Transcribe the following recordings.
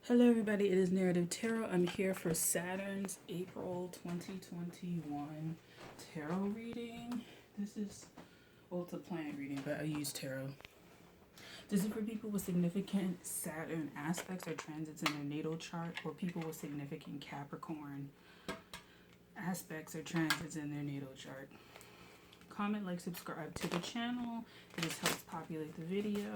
Hello, everybody. It is Narrative Tarot. I'm here for Saturn's April 2021 tarot reading. It's a planet reading, but I use tarot. This is for people with significant Saturn aspects or transits in their natal chart, or people with significant Capricorn aspects or transits in their natal chart. Comment, like, subscribe to the channel. It just helps populate the video.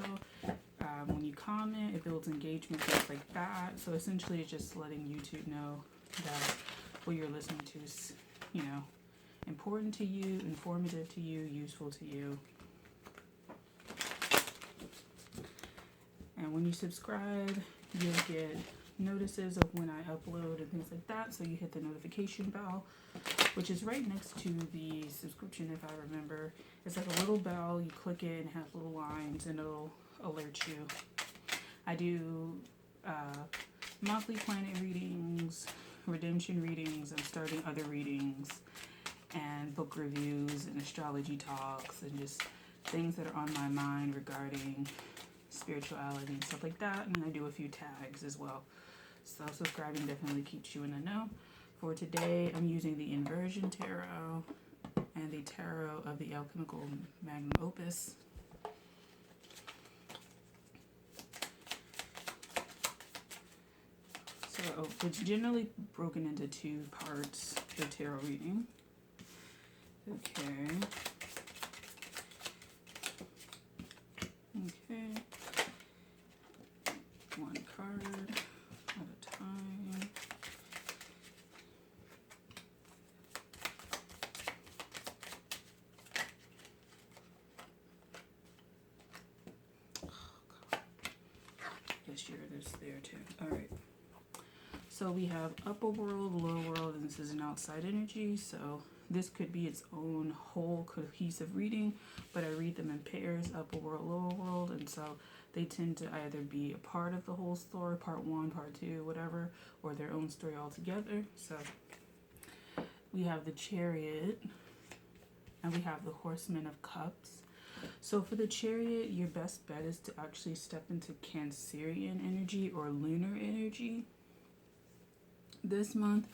When you comment, it builds engagement, things like that. So essentially, it's just letting YouTube know that what you're listening to is, important to you, informative to you, useful to you. And when you subscribe, you'll get notices of when I upload and things like that. So you hit the notification bell, which is right next to the subscription, if I remember. It's like a little bell. You click it and it has little lines, and it'll alert you. I do monthly planet readings, redemption readings. I'm starting other readings and book reviews and astrology talks and just things that are on my mind regarding spirituality and stuff like that. And I do a few tags as well. So subscribing definitely keeps you in the know. For today, I'm using the Inversion Tarot and the Tarot of the Alchemical Magnum Opus. So it's generally broken into two parts, the tarot reading. Okay. One card at a time. Guess yours is there too. All right. So we have upper world, lower world, and this is an outside energy. So this could be its own whole cohesive reading, but I read them in pairs, upper world, lower world, and so they tend to either be a part of the whole story, part one, part two, whatever, or their own story altogether. So we have the Chariot, and we have the Horseman of Cups. So for the Chariot, your best bet is to actually step into Cancerian energy or lunar energy this month,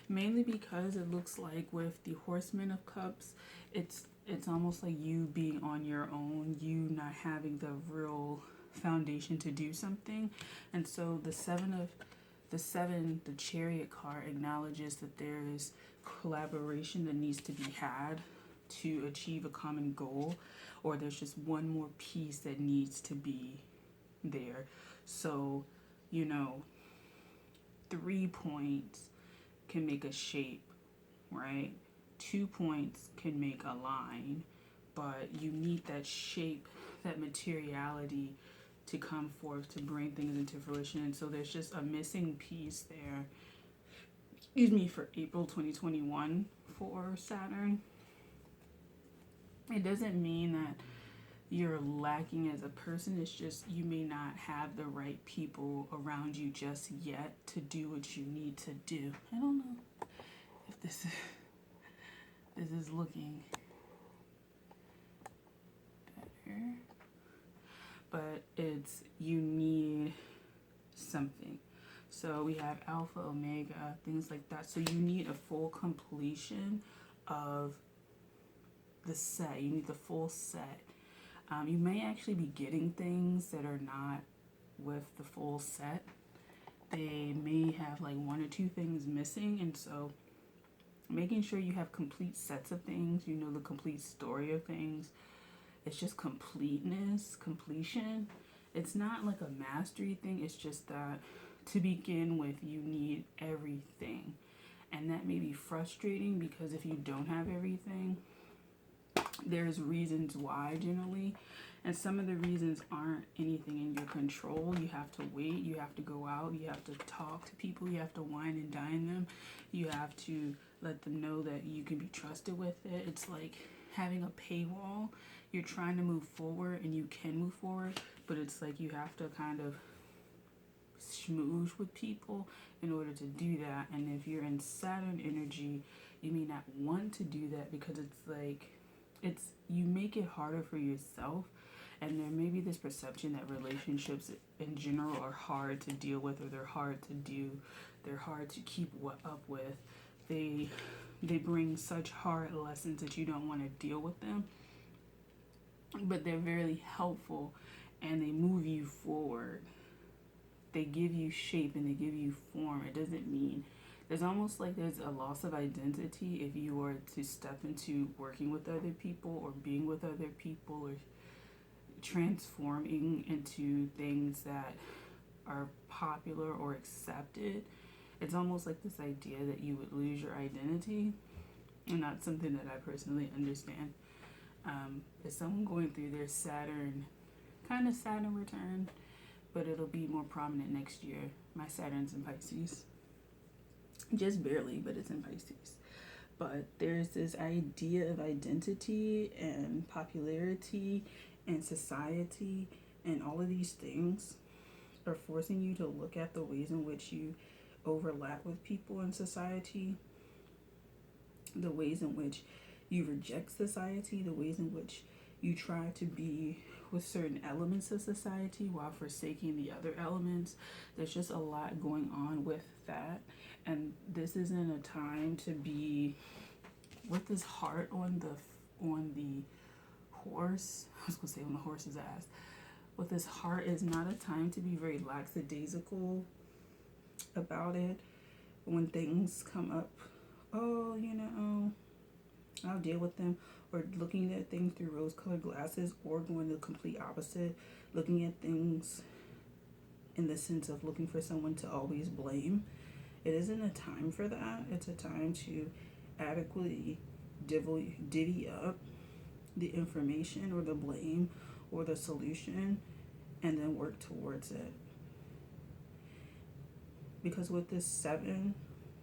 mainly because it looks like with the Horseman of Cups, it's almost like you being on your own, you not having the real foundation to do something. And so the Chariot card acknowledges that there is collaboration that needs to be had to achieve a common goal, or there's just one more piece that needs to be there. So 3 points can make a shape, right? 2 points can make a line, but you need that shape, that materiality to come forth to bring things into fruition. And so there's just a missing piece there, for April 2021 for Saturn. It doesn't mean that you're lacking as a person. It's just you may not have the right people around you just yet to do what you need to do. I don't know if this is looking better, but it's you need something. So we have Alpha, Omega, things like that. So you need a full completion of the set. You need the full set. You may actually be getting things that are not with the full set. They may have like 1 or 2 things missing, and so making sure you have complete sets of things, the complete story of things. It's just completion. It's not like a mastery thing. It's just that to begin with, you need everything. And that may be frustrating because if you don't have everything, there's reasons why generally, and some of the reasons aren't anything in your control. You have to wait, you have to go out, you have to talk to people, you have to wine and dine them, you have to let them know that you can be trusted with it. It's like having a paywall. You're trying to move forward and you can move forward, but it's like you have to kind of schmooze with people in order to do that. And if you're in Saturn energy, you may not want to do that because it's like you make it harder for yourself, And there may be this perception that relationships in general are hard to deal with, or they're hard to do, they're hard to keep up with. They bring such hard lessons that you don't want to deal with them, but they're very helpful and they move you forward. They give you shape and they give you form. It doesn't mean, there's almost like there's a loss of identity if you are to step into working with other people or being with other people or transforming into things that are popular or accepted. It's almost like this idea that you would lose your identity, and that's something that I personally understand. As someone going through their Saturn return, but it'll be more prominent next year. My Saturn's in Pisces. Just barely, but it's in Pisces. But there's this idea of identity and popularity and society, and all of these things are forcing you to look at the ways in which you overlap with people in society, the ways in which you reject society, the ways in which you try to be with certain elements of society while forsaking the other elements. There's just a lot going on with that, and this isn't a time to be with this heart on the horse. I was gonna say on the horse's ass. With this heart is not a time to be very lackadaisical about it. When things come up, oh, I'll deal with them, or looking at things through rose-colored glasses, or going the complete opposite, looking at things in the sense of looking for someone to always blame. It isn't a time for that. It's a time to adequately divvy up the information or the blame or the solution, and then work towards it. Because with this 7,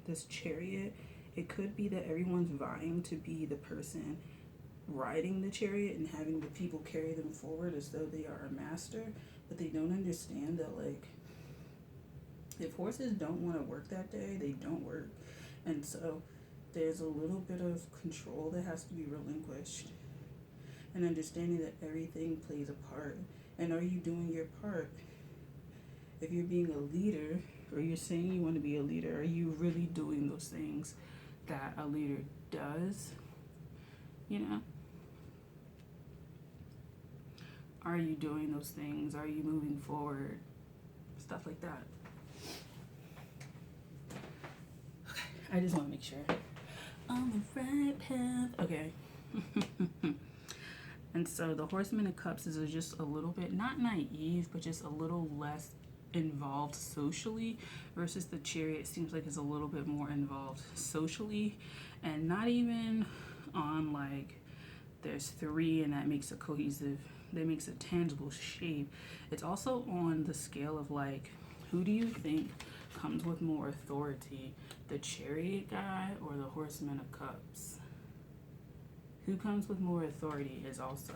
this chariot, it could be that everyone's vying to be the person riding the chariot and having the people carry them forward as though they are a master, but they don't understand that, like, if horses don't want to work that day, they don't work. And so there's a little bit of control that has to be relinquished, and understanding that everything plays a part. And are you doing your part? If you're being a leader, or you're saying you want to be a leader, are you really doing those things that a leader does? Are you doing those things? Are you moving forward? Stuff like that. Okay, I just want to make sure on the right path. Okay. And so the Horseman of Cups is just a little bit, not naive, but just a little less involved socially, versus the Chariot seems like it's a little bit more involved socially, and not even on like there's 3 and that makes a cohesive, that makes a tangible shape. It's also on the scale of like, who do you think comes with more authority, the Chariot guy or the Horseman of Cups? Who comes with more authority is also.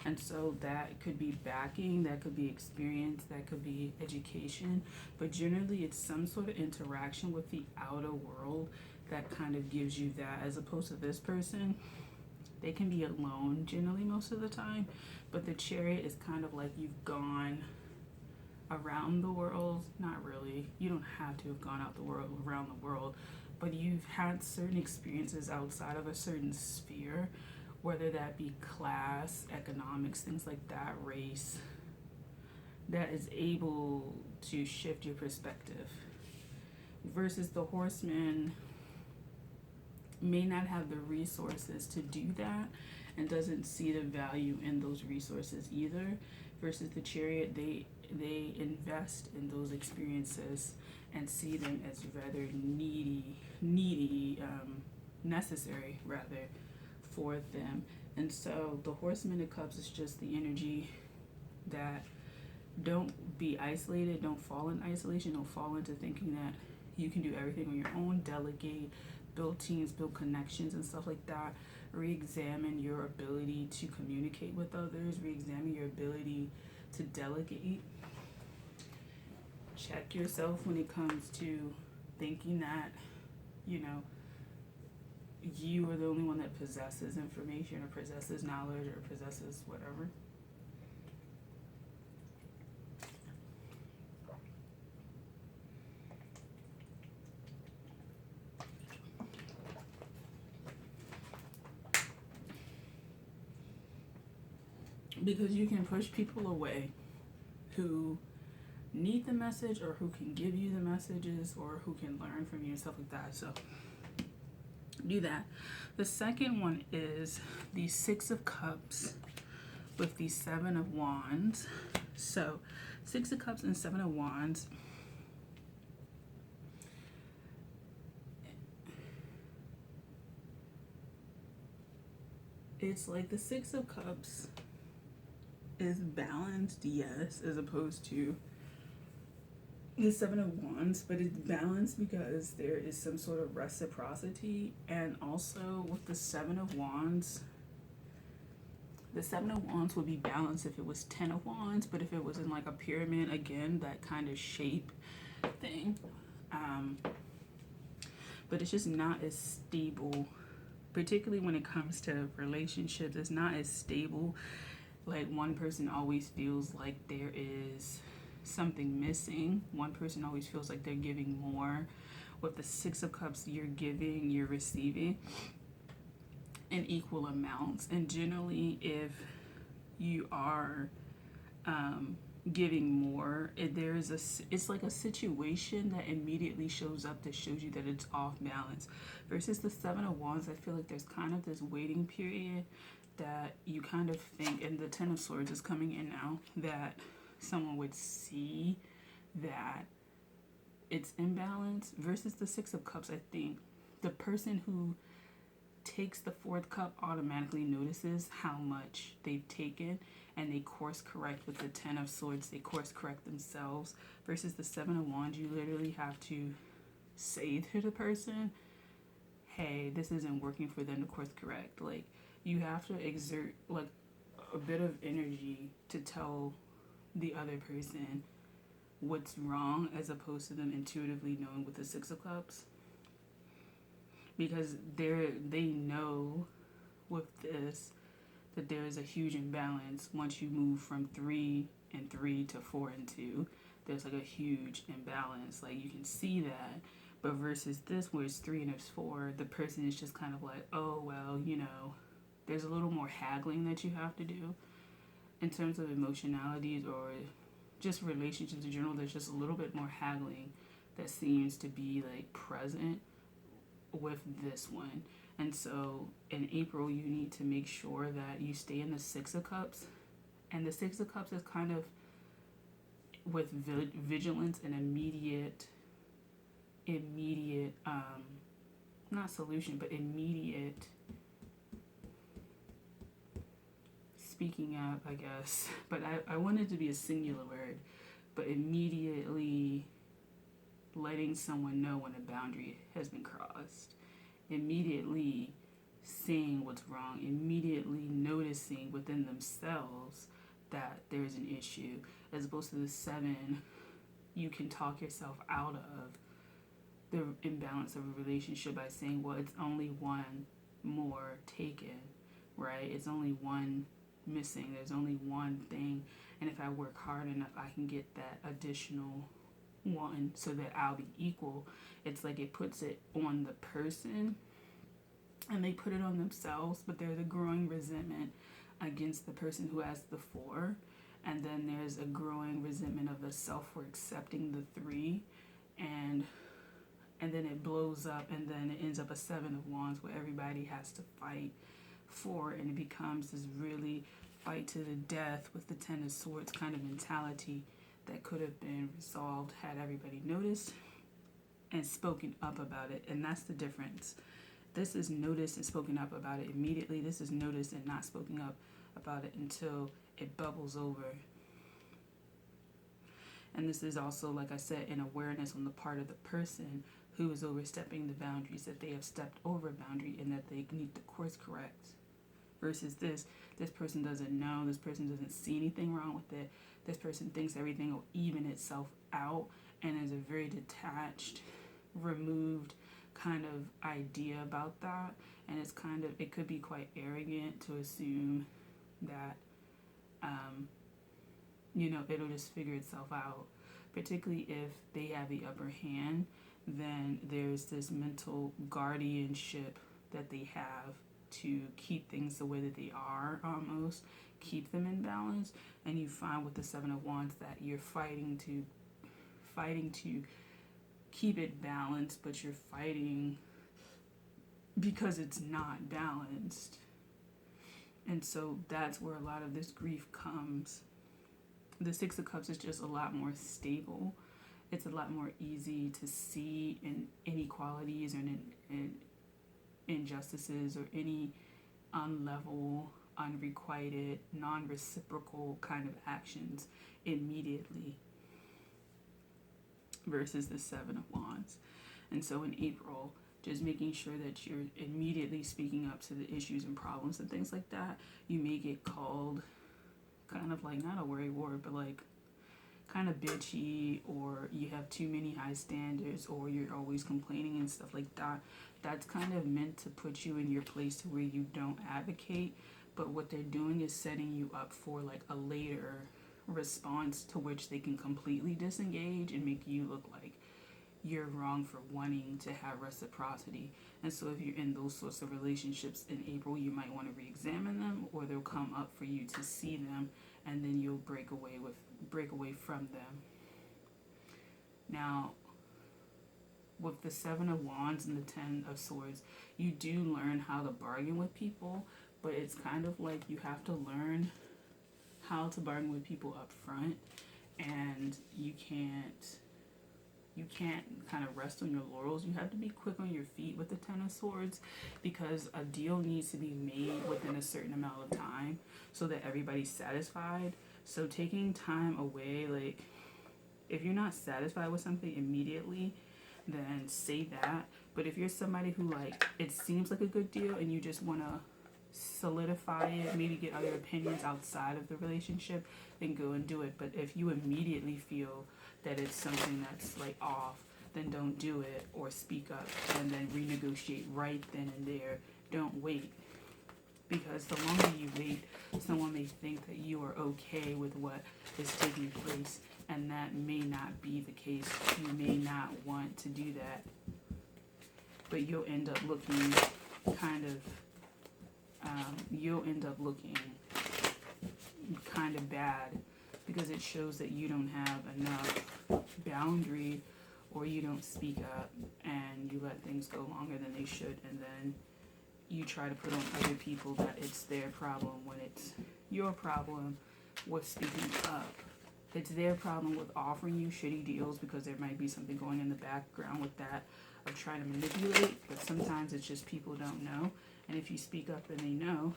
And so that could be backing, that could be experience, that could be education. But generally it's some sort of interaction with the outer world that kind of gives you that, as opposed to this person. They can be alone generally most of the time. But the Chariot is kind of like you've gone around the world. Not really. You don't have to have gone around the world. But you've had certain experiences outside of a certain sphere, whether that be class, economics, things like that, race, that is able to shift your perspective. Versus the Horseman may not have the resources to do that and doesn't see the value in those resources either. Versus the Chariot, they invest in those experiences and see them as rather necessary rather for them. And so the Horseman of Cups is just the energy that don't be isolated, don't fall in isolation, don't fall into thinking that you can do everything on your own, delegate, build teams, build connections and stuff like that. Re-examine your ability to communicate with others, re-examine your ability to delegate. Check yourself when it comes to thinking that, you are the only one that possesses information or possesses knowledge or possesses whatever. because you can push people away who need the message or who can give you the messages or who can learn from you and stuff like that. So do that. The second one is the Six of Cups with the Seven of Wands. So Six of Cups and Seven of Wands. It's like the Six of Cups is balanced, yes, as opposed to the Seven of Wands, but it's balanced because there is some sort of reciprocity. And also with the Seven of Wands, the Seven of Wands would be balanced if it was 10 of Wands, but if it was in like a pyramid, again, that kind of shape thing. But it's just not as stable, particularly when it comes to relationships. It's not as stable. Like one person always feels like there is something missing. One person always feels like they're giving more. With the Six of Cups, you're giving, you're receiving in equal amounts. And generally, if you are giving more, it's like a situation that immediately shows up that shows you that it's off balance. Versus the Seven of Wands, I feel like there's kind of this waiting period that you kind of think, and the Ten of Swords is coming in now, that someone would see that it's imbalance. Versus the Six of Cups, I think the person who takes the fourth cup automatically notices how much they've taken, and they course correct. With the Ten of Swords, they course correct themselves. Versus the Seven of Wands, you literally have to say to the person, hey, this isn't working for them to course correct. Like, you have to exert like a bit of energy to tell the other person what's wrong, as opposed to them intuitively knowing with the Six of Cups. Because they know with this that there is a huge imbalance. Once you move from 3 and 3 to 4 and 2, there's like a huge imbalance. Like, you can see that. But versus this, where it's 3 and it's 4, the person is just kind of like, oh, well, you know, there's a little more haggling that you have to do in terms of emotionalities or just relationships in general. There's just a little bit more haggling that seems to be like present with this one. And so in April, you need to make sure that you stay in the Six of Cups. And the Six of Cups is kind of with vigilance and immediate not solution, but immediate speaking up, I guess. But I want it to be a singular word, but immediately letting someone know when a boundary has been crossed, immediately seeing what's wrong, immediately noticing within themselves that there's an issue. As opposed to the 7, you can talk yourself out of the imbalance of a relationship by saying, well, it's only one more taken, right? It's only one missing. There's only one thing. And if I work hard enough, I can get that additional one so that I'll be equal. It's like it puts it on the person and they put it on themselves, but there's a growing resentment against the person who has the 4. And then there's a growing resentment of the self for accepting the 3. And then it blows up, and then it ends up a 7 of Wands where everybody has to fight for, and it becomes this really fight to the death with the 10 of Swords kind of mentality that could have been resolved had everybody noticed and spoken up about it. And that's the difference. This is noticed and spoken up about it immediately. This is noticed and not spoken up about it until it bubbles over. And this is also, like I said, an awareness on the part of the person who is overstepping the boundaries, that they have stepped over a boundary and that they need to course correct. Versus this person doesn't know, this person doesn't see anything wrong with it. This person thinks everything will even itself out and is a very detached, removed kind of idea about that. And it's kind of, it could be quite arrogant to assume that, it'll just figure itself out. Particularly if they have the upper hand, then there's this mental guardianship that they have to keep things the way that they are, almost keep them in balance. And you find with the Seven of Wands that you're fighting to keep it balanced, but you're fighting because it's not balanced. And so that's where a lot of this grief comes. The Six of Cups is just a lot more stable. It's a lot more easy to see in inequalities and in injustices or any unlevel, unrequited, non-reciprocal kind of actions immediately versus the Seven of Wands. And so in April, just making sure that you're immediately speaking up to the issues and problems and things like that. You may get called kind of like, not a worry word, but like kind of bitchy, or you have too many high standards, or you're always complaining and stuff like that. That's kind of meant to put you in your place to where you don't advocate, but what they're doing is setting you up for like a later response to which they can completely disengage and make you look like you're wrong for wanting to have reciprocity. And so if you're in those sorts of relationships in April, you might want to re-examine them, or they'll come up for you to see them, and then you'll break away from them. Now, with the Seven of Wands and the Ten of Swords, you do learn how to bargain with people, but it's kind of like you have to learn how to bargain with people up front, and you can't kind of rest on your laurels. You have to be quick on your feet with the Ten of Swords, because a deal needs to be made within a certain amount of time so that everybody's satisfied. So taking time away, like if you're not satisfied with something immediately, then say that. But if you're somebody who like, it seems like a good deal and you just want to solidify it, maybe get other opinions outside of the relationship, then go and do it. But if you immediately feel that it's something that's like off, then don't do it, or speak up and then renegotiate right then and there. Don't wait, because the longer you wait, someone may think that you are okay with what is taking place, and that may not be the case. You may not want to do that, but you'll end up looking kind of bad, because it shows that you don't have enough boundary, or you don't speak up and you let things go longer than they should, and then you try to put on other people that it's their problem when it's your problem with speaking up. It's their problem with offering you shitty deals, because there might be something going in the background with that of trying to manipulate, but sometimes it's just people don't know, and if you speak up and they know,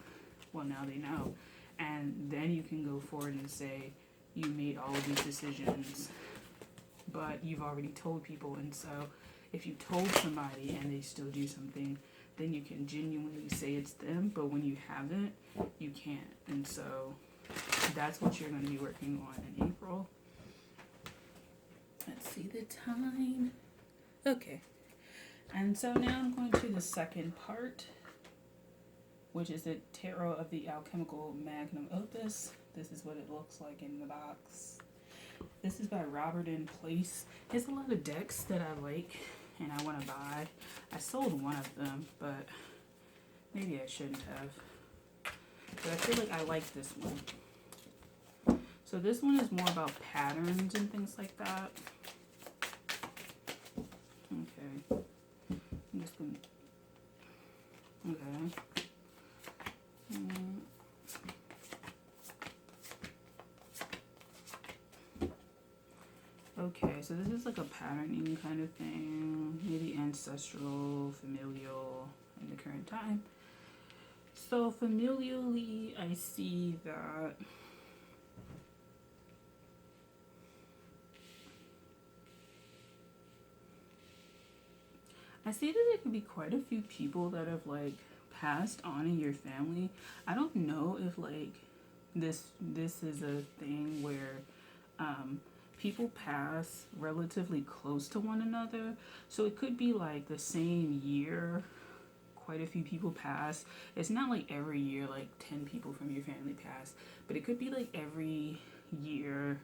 well, now they know, and then you can go forward and say, you made all of these decisions, but you've already told people. And so if you told somebody and they still do something, then you can genuinely say it's them, but when you haven't, you can't. And so that's what you're going to be working on in April. Let's see the time. Okay. And so now I'm going to the second part, which is the Tarot of the Alchemical Magnum Opus. This is what it looks like in the box. This is by Robert N. Place. There's a lot of decks that I like and I want to buy. I sold one of them, but maybe I shouldn't have. But I feel like I like this one. So this one is more about patterns and things like that. Okay. I'm just going to... Okay. Okay, so this is like a patterning kind of thing, maybe ancestral, familial in the current time. So familially, I see that there could be quite a few people that have like passed on in your family. I don't know if like this is a thing where people pass relatively close to one another. So it could be like the same year, quite a few people pass. It's not like every year like 10 people from your family pass, but it could be like every year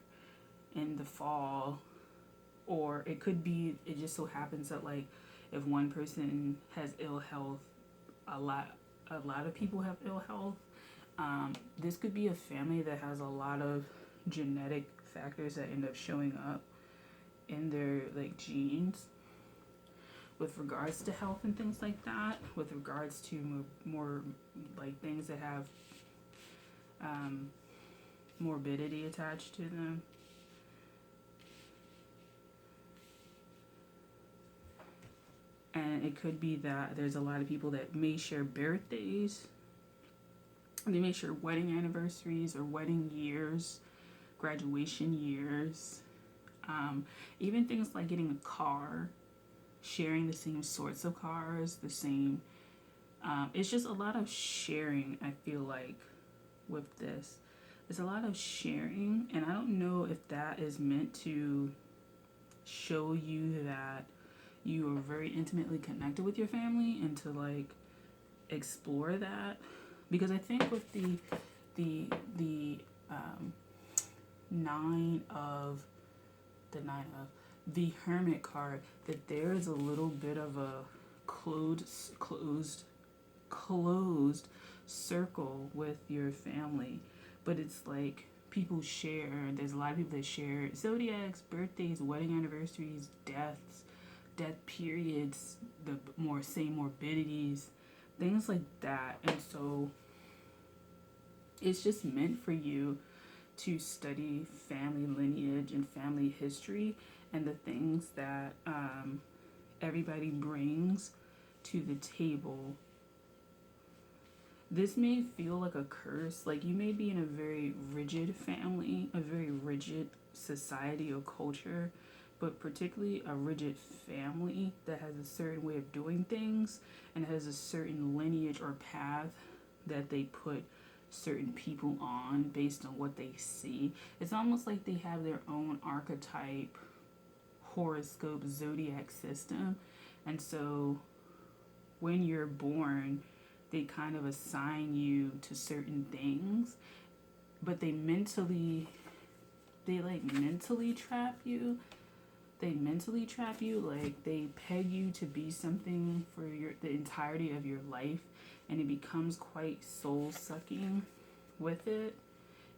in the fall, or it could be, it just so happens that like if one person has ill health, a lot of people have ill health. This could be a family that has a lot of genetic factors that end up showing up in their like genes with regards to health and things like that, with regards to more like things that have morbidity attached to them. And it could be that there's a lot of people that may share birthdays, they may share wedding anniversaries or wedding years, graduation years, even things like getting a car, sharing the same sorts of cars, the same. It's just a lot of sharing, I feel like, with this. There's a lot of sharing, and I don't know if that is meant to show you that you are very intimately connected with your family and to like explore that, because I think with the nine of the Hermit card, that there is a little bit of a closed circle with your family, but it's like people share. There's a lot of people that share zodiacs, birthdays, wedding anniversaries, death periods, the same morbidities, things like that. And so it's just meant for you to study family lineage and family history and the things that everybody brings to the table. This may feel like a curse, like you may be in a very rigid family, a very rigid society or culture, but particularly a rigid family that has a certain way of doing things and has a certain lineage or path that they put certain people on based on what they see. It's almost like they have their own archetype, horoscope, zodiac system. And so when you're born, they kind of assign you to certain things, but they mentally trap you. They mentally trap you, like they peg you to be something for the entirety of your life, and it becomes quite soul sucking with it.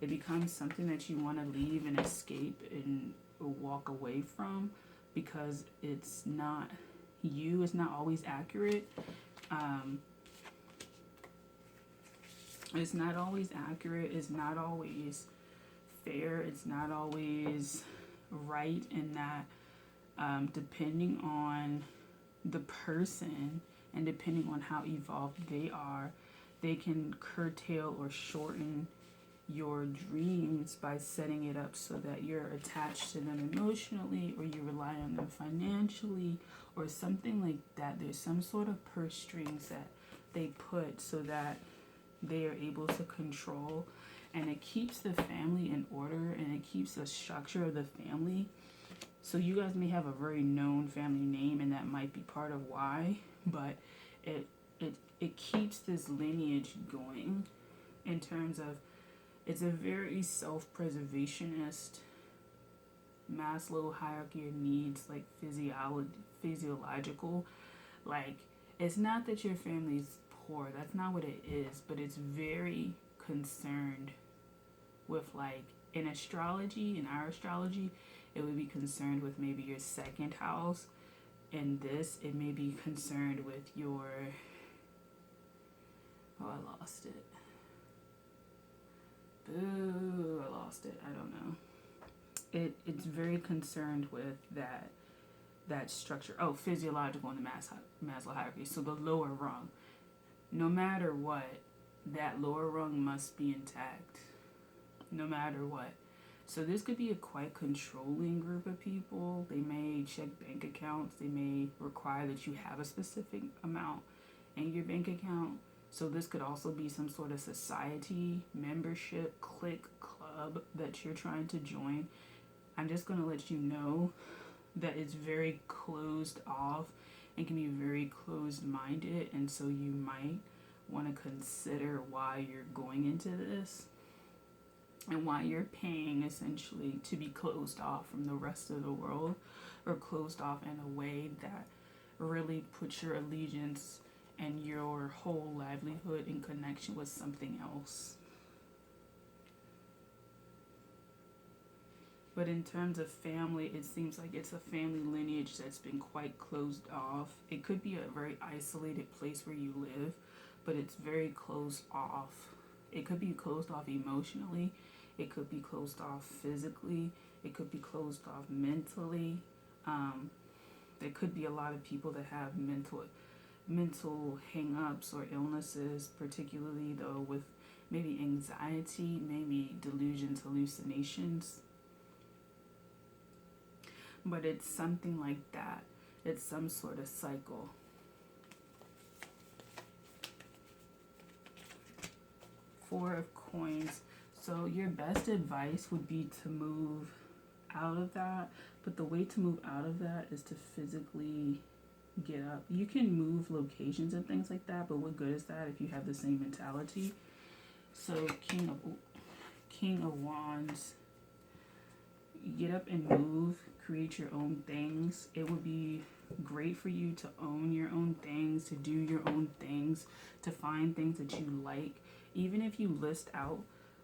It becomes something that you want to leave and escape and walk away from, because it's not you. It's not always accurate. It's not always accurate. It's not always fair. It's not always right in that. Depending on the person and depending on how evolved they are, they can curtail or shorten your dreams by setting it up so that you're attached to them emotionally, or you rely on them financially, or something like that. There's some sort of purse strings that they put so that they are able to control, and it keeps the family in order, and it keeps the structure of the family. So you guys may have a very known family name, and that might be part of why, but it keeps this lineage going in terms of, it's a very self-preservationist Maslow hierarchy of needs, like physiological. Like, it's not that your family's poor, that's not what it is, but it's very concerned with, like, in our astrology, it would be concerned with maybe your second house. In this, it may be concerned with your, I lost it. Boo, I lost it. I don't know. It's very concerned with that structure. Oh, physiological in the Maslow hierarchy. So the lower rung. No matter what, that lower rung must be intact. No matter what. So this could be a quite controlling group of people. They may check bank accounts. They may require that you have a specific amount in your bank account. So this could also be some sort of society, membership, clique, club that you're trying to join. I'm just going to let you know that it's very closed off and can be very closed-minded. And so you might want to consider why you're going into this, and why you're paying essentially to be closed off from the rest of the world, or closed off in a way that really puts your allegiance and your whole livelihood in connection with something else. But in terms of family, it seems like it's a family lineage that's been quite closed off. It could be a very isolated place where you live, but it's very closed off. It could be closed off emotionally. It could be closed off physically. It could be closed off mentally. There could be a lot of people that have mental hang-ups or illnesses, particularly though with maybe anxiety, maybe delusions, hallucinations. But it's something like that. It's some sort of cycle. Four of Coins. So your best advice would be to move out of that. But the way to move out of that is to physically get up. You can move locations and things like that, but what good is that if you have the same mentality? So King of Wands. Get up and move. Create your own things. It would be great for you to own your own things, to do your own things, to find things that you like. Even if you list out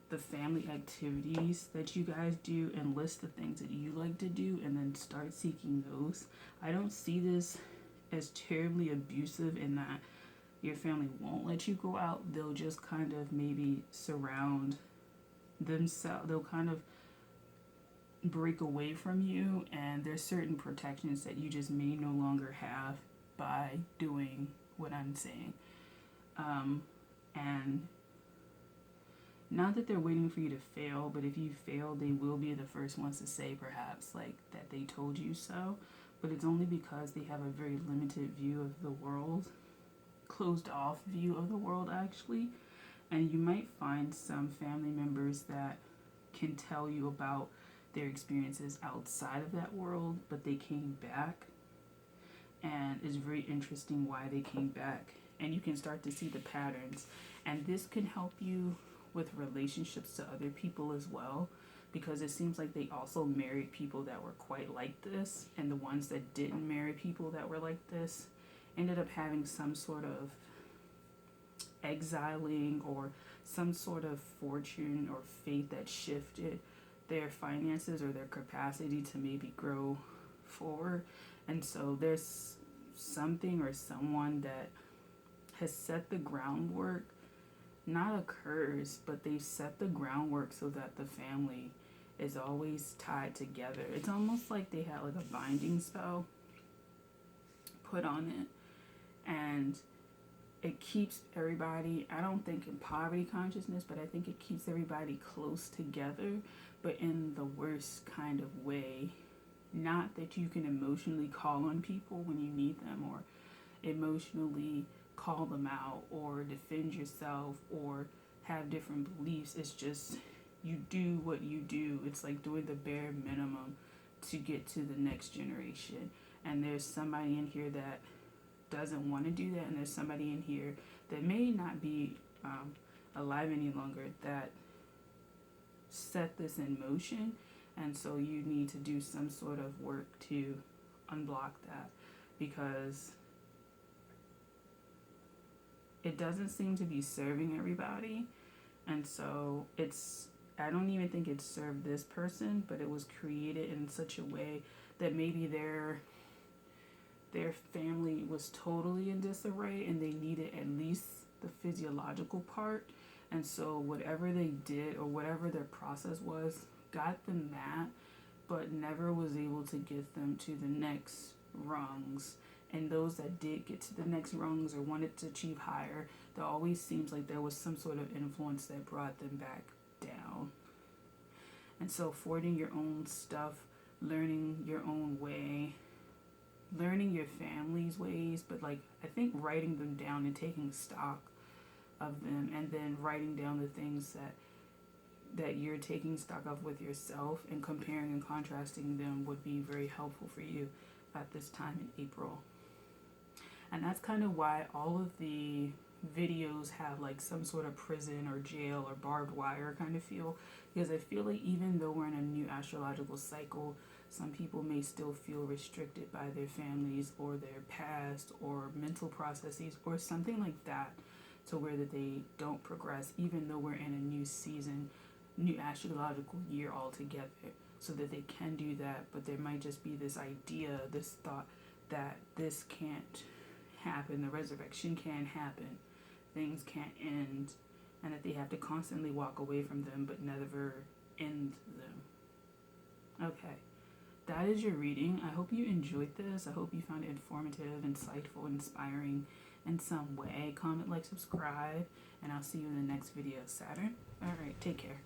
the family activities that you guys do and list the things that you like to do and then start seeking those. I don't see this as terribly abusive in that your family won't let you go out. They'll just kind of maybe surround themselves. They'll kind of break away from you, and there's certain protections that you just may no longer have by doing what I'm saying. And not that they're waiting for you to fail, but if you fail, they will be the first ones to say perhaps like that they told you so. But it's only because they have a very limited view of the world, closed off view of the world actually. And you might find some family members that can tell you about their experiences outside of that world, but they came back. And it's very interesting why they came back. And you can start to see the patterns. And this can help you with relationships to other people as well, because it seems like they also married people that were quite like this, and the ones that didn't marry people that were like this ended up having some sort of exiling or some sort of fortune or fate that shifted their finances or their capacity to maybe grow forward. And so there's something or someone that has set the groundwork, not a curse, but they've set the groundwork so that the family is always tied together. It's almost like they had like a binding spell put on it, and it keeps everybody, I don't think in poverty consciousness, but I think it keeps everybody close together, but in the worst kind of way. Not that you can emotionally call on people when you need them, or emotionally call them out, or defend yourself, or have different beliefs. It's just you do what you do. It's like doing the bare minimum to get to the next generation. And there's somebody in here that doesn't want to do that, and there's somebody in here that may not be alive any longer that set this in motion. And so you need to do some sort of work to unblock that, because it doesn't seem to be serving everybody. And so I don't even think it served this person, but it was created in such a way that maybe their family was totally in disarray and they needed at least the physiological part. And so whatever they did or whatever their process was got them that, but never was able to get them to the next rungs. And those that did get to the next rungs or wanted to achieve higher, there always seems like there was some sort of influence that brought them back down. And so forging your own stuff, learning your own way, learning your family's ways, but like I think writing them down and taking stock of them, and then writing down the things that you're taking stock of with yourself and comparing and contrasting them would be very helpful for you at this time in April. And that's kind of why all of the videos have like some sort of prison or jail or barbed wire kind of feel, because I feel like even though we're in a new astrological cycle, some people may still feel restricted by their families or their past or mental processes or something like that, to where that they don't progress even though we're in a new season. new astrological year altogether, so that they can do that. But there might just be this idea, this thought that this can't happen, the resurrection can't happen, things can't end, and that they have to constantly walk away from them but never end them. Okay, that is your reading. I hope you enjoyed this. I hope you found it informative, insightful, inspiring in some way. Comment, like, subscribe, and I'll see you in the next video. Saturn. All right, take care.